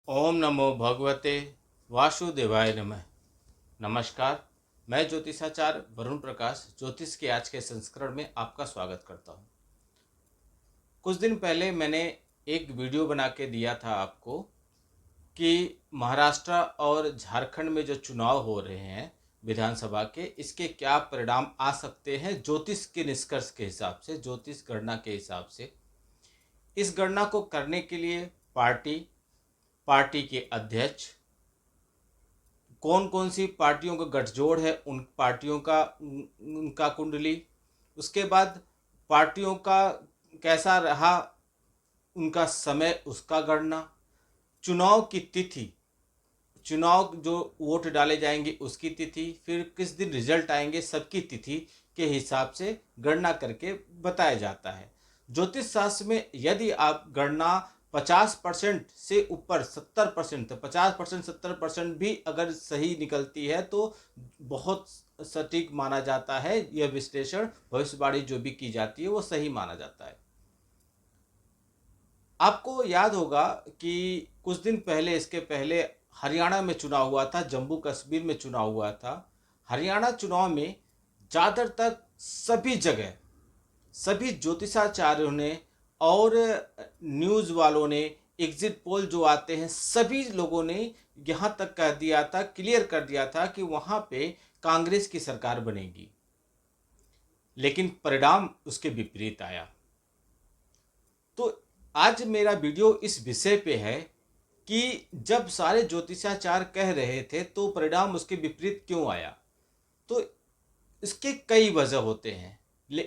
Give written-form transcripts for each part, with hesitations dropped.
ओम नमो भगवते वासुदेवाय नमः। नमस्कार। मैं ज्योतिषाचार्य वरुण प्रकाश ज्योतिष के आज के संस्करण में आपका स्वागत करता हूं। कुछ दिन पहले मैंने एक वीडियो बना के दिया था आपको कि महाराष्ट्र और झारखंड में जो चुनाव हो रहे हैं विधानसभा के, इसके क्या परिणाम आ सकते हैं ज्योतिष के निष्कर्ष के हिसाब से, ज्योतिष गणना के हिसाब से। इस गणना को करने के लिए पार्टी, पार्टी के अध्यक्ष, कौन कौन सी पार्टियों का गठजोड़ है उन पार्टियों का उनका कुंडली, उसके बाद पार्टियों का कैसा रहा उनका समय, उसका गणना, चुनाव की तिथि, चुनाव जो वोट डाले जाएंगे उसकी तिथि, फिर किस दिन रिजल्ट आएंगे, सबकी तिथि के हिसाब से गणना करके बताया जाता है। ज्योतिष शास्त्र में यदि आप गणना 50% से ऊपर 70%, 50% 70% भी अगर सही निकलती है तो बहुत सटीक माना जाता है। यह विश्लेषण, भविष्यवाणी जो भी की जाती है वो सही माना जाता है। आपको याद होगा कि कुछ दिन पहले, इसके पहले हरियाणा में चुनाव हुआ था, जम्मू कश्मीर में चुनाव हुआ था। हरियाणा चुनाव में ज़्यादातर सभी जगह सभी ज्योतिषाचार्यों ने और न्यूज़ वालों ने, एग्जिट पोल जो आते हैं, सभी लोगों ने यहाँ तक कह दिया था, क्लियर कर दिया था कि वहाँ पे कांग्रेस की सरकार बनेगी। लेकिन परिणाम उसके विपरीत आया। तो आज मेरा वीडियो इस विषय पे है कि जब सारे ज्योतिषाचार्य कह रहे थे तो परिणाम उसके विपरीत क्यों आया। तो इसके कई वजह होते हैं,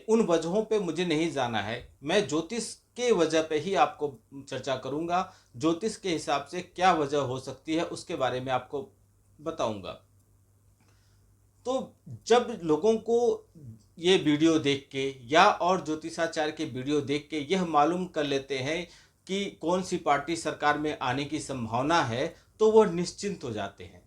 उन वजहों पे मुझे नहीं जाना है। मैं ज्योतिष के वजह पे ही आपको चर्चा करूंगा। ज्योतिष के हिसाब से क्या वजह हो सकती है उसके बारे में आपको बताऊंगा। तो जब लोगों को ये वीडियो देख के या और ज्योतिषाचार्य के वीडियो देख के यह मालूम कर लेते हैं कि कौन सी पार्टी सरकार में आने की संभावना है, तो वह निश्चिंत हो जाते हैं।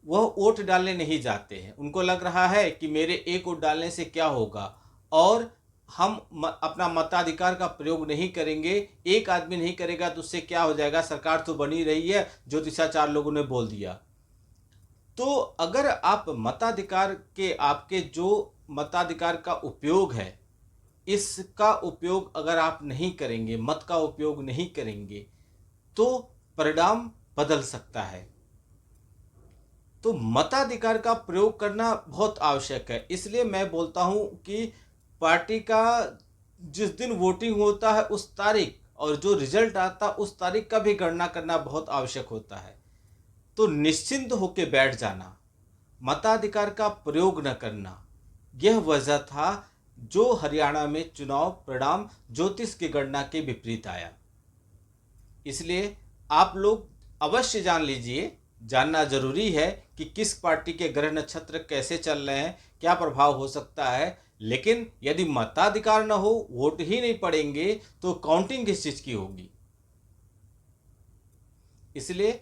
वह वोट डालने नहीं जाते हैं। उनको लग रहा है कि मेरे एक वोट डालने से क्या होगा, और हम अपना मताधिकार का प्रयोग नहीं करेंगे, एक आदमी नहीं करेगा तो उससे क्या हो जाएगा, सरकार तो बनी रही है, ज्योतिषाचार्य लोगों ने बोल दिया। तो अगर आप मताधिकार के, आपके जो मताधिकार का उपयोग है, इसका उपयोग अगर आप नहीं करेंगे, मत का उपयोग नहीं करेंगे, तो परिणाम बदल सकता है। तो मताधिकार का प्रयोग करना बहुत आवश्यक है। इसलिए मैं बोलता हूं कि पार्टी का जिस दिन वोटिंग होता है उस तारीख, और जो रिजल्ट आता उस तारीख का भी गणना करना बहुत आवश्यक होता है। तो निश्चिंत होकर बैठ जाना, मताधिकार का प्रयोग न करना, यह वजह था जो हरियाणा में चुनाव परिणाम ज्योतिष की गणना के विपरीत आया। इसलिए आप लोग अवश्य जान लीजिए, जानना जरूरी है कि किस पार्टी के ग्रह नक्षत्र कैसे चल रहे हैं, क्या प्रभाव हो सकता है। लेकिन यदि मताधिकार न हो, वोट ही नहीं पड़ेंगे, तो काउंटिंग किस चीज की होगी। इसलिए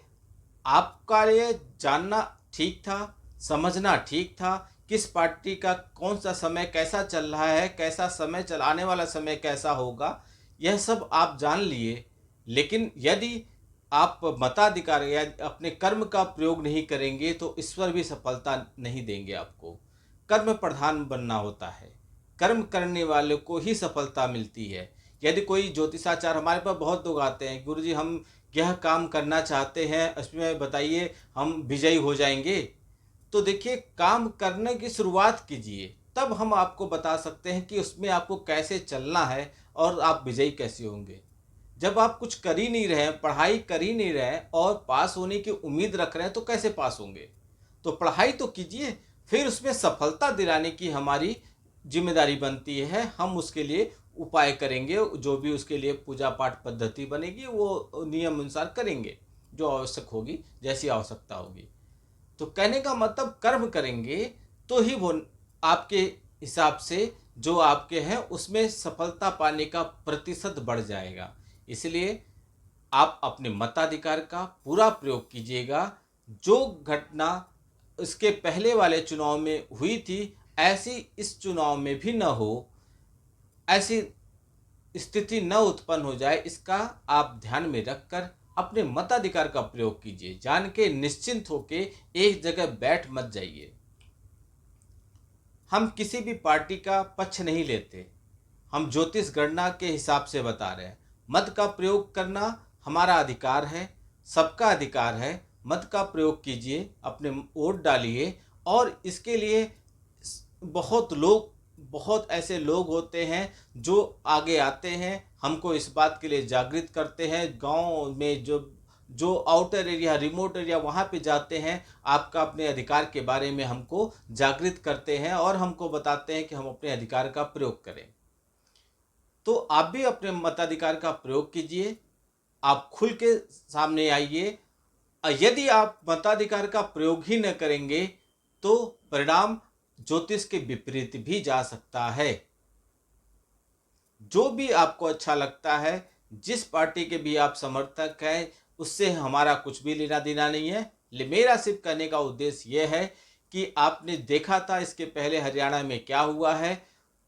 आपका ये जानना ठीक था, समझना ठीक था, किस पार्टी का कौन सा समय कैसा चल रहा है, कैसा समय चल, आने वाला समय कैसा होगा, यह सब आप जान लिए। लेकिन यदि आप मताधिकार या अपने कर्म का प्रयोग नहीं करेंगे तो ईश्वर भी सफलता नहीं देंगे आपको। कर्म प्रधान बनना होता है, कर्म करने वाले को ही सफलता मिलती है। यदि कोई ज्योतिषाचार, हमारे पास बहुत लोग आते हैं, गुरुजी हम यह काम करना चाहते हैं, इसमें बताइए हम विजयी हो जाएंगे। तो देखिए, काम करने की शुरुआत कीजिए, तब हम आपको बता सकते हैं कि उसमें आपको कैसे चलना है और आप विजयी कैसे होंगे। जब आप कुछ कर ही नहीं रहे, पढ़ाई कर ही नहीं रहे और पास होने की उम्मीद रख रहे हैं, तो कैसे पास होंगे। तो पढ़ाई तो कीजिए, फिर उसमें सफलता दिलाने की हमारी जिम्मेदारी बनती है। हम उसके लिए उपाय करेंगे, जो भी उसके लिए पूजा पाठ पद्धति बनेगी वो नियम अनुसार करेंगे, जो आवश्यक होगी, जैसी आवश्यकता होगी। तो कहने का मतलब, कर्म करेंगे तो ही वो आपके हिसाब से जो आपके हैं उसमें सफलता पाने का प्रतिशत बढ़ जाएगा। इसलिए आप अपने मताधिकार का पूरा प्रयोग कीजिएगा। जो घटना इसके पहले वाले चुनाव में हुई थी, ऐसी इस चुनाव में भी न हो, ऐसी स्थिति न उत्पन्न हो जाए, इसका आप ध्यान में रखकर अपने मताधिकार का प्रयोग कीजिए। जान के निश्चिंत होके एक जगह बैठ मत जाइए। हम किसी भी पार्टी का पक्ष नहीं लेते, हम ज्योतिष गणना के हिसाब से बता रहे हैं। मत का प्रयोग करना हमारा अधिकार है, सबका अधिकार है। मत का प्रयोग कीजिए, अपने वोट डालिए। और इसके लिए बहुत ऐसे लोग होते हैं जो आगे आते हैं, हमको इस बात के लिए जागृत करते हैं। गांव में जो जो आउटर एरिया, रिमोट एरिया, वहाँ पे जाते हैं, आपका अपने अधिकार के बारे में हमको जागृत करते हैं और हमको बताते हैं कि हम अपने अधिकार का प्रयोग करें। तो आप भी अपने मताधिकार का प्रयोग कीजिए, आप खुल के सामने आइए। यदि आप मताधिकार का प्रयोग ही न करेंगे तो परिणाम ज्योतिष के विपरीत भी जा सकता है। जो भी आपको अच्छा लगता है, जिस पार्टी के भी आप समर्थक हैं, उससे हमारा कुछ भी लेना देना नहीं है। मेरा सिर्फ कहने का उद्देश्य यह है कि आपने देखा था इसके पहले हरियाणा में क्या हुआ है,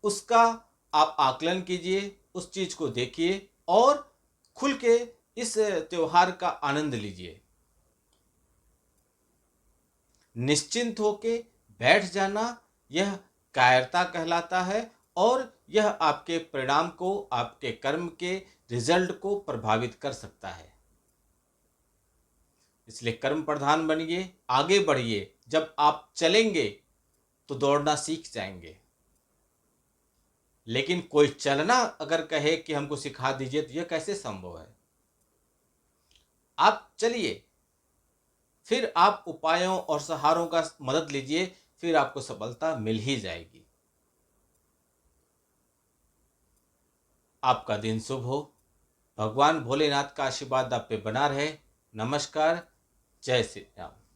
उसका आप आकलन कीजिए, उस चीज को देखिए और खुल के इस त्योहार का आनंद लीजिए। निश्चिंत होके बैठ जाना यह कायरता कहलाता है और यह आपके परिणाम को, आपके कर्म के रिजल्ट को प्रभावित कर सकता है। इसलिए कर्म प्रधान बनिए, आगे बढ़िए। जब आप चलेंगे तो दौड़ना सीख जाएंगे, लेकिन कोई चलना अगर कहे कि हमको सिखा दीजिए तो यह कैसे संभव है। आप चलिए, फिर आप उपायों और सहारों का मदद लीजिए, फिर आपको सफलता मिल ही जाएगी। आपका दिन शुभ हो। भगवान भोलेनाथ का आशीर्वाद आप पे बना रहे। नमस्कार। जय श्री राम।